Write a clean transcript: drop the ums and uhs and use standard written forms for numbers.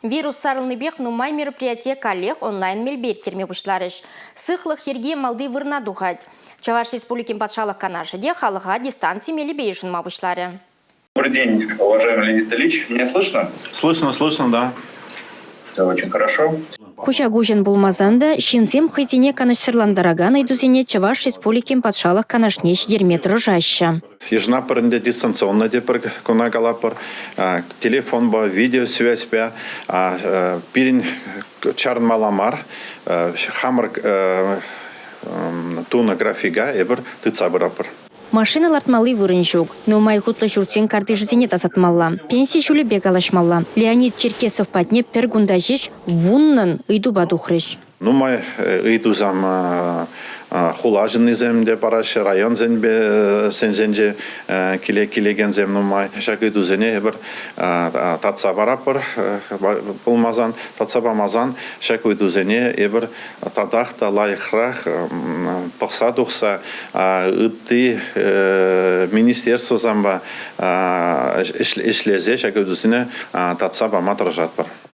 Вирус сарылныбек нумай мероприятие коллег онлайн мельбер терме бұшларыш. Сықлық ерге малды вырна дұғад. Чаваш Республикин патшалық канашыде халыға дистанции мелебейшін мабышлары. Добрый день, уважаемый Леонид Ильич. Меня слышно? Слышно, да. Все очень хорошо. Куча гужен булмазанда, шинзем хайтине канашсырландараган айдузене Чаваш Республикин патшалық канашнеш дерметр жаща. Ежна парынде дистанционно депер конагалапар, телефон ба, видеосвязь ба, пирин чарн маламар, хамр туна графига эбер тыцабырапар. Машина лартмалы вырынжук, но май хутлы журтен картыжызене тасатмалла. Пенсия шуле бегалашмалла. Леонид Черкесов патне пергунда жеш вуннан ыйду бадухрыш. Ну, май ыйдузам хулажынный земде параш район зембе сензенже килеген зем ну май шак ыйдузене эбер татса барапыр булмазан татса бамазан шак ыйдузене эбер тадахта лайхрах пахса духса ытты министерство замба ишлезе шак ыйдузене татса бама тражатпыр.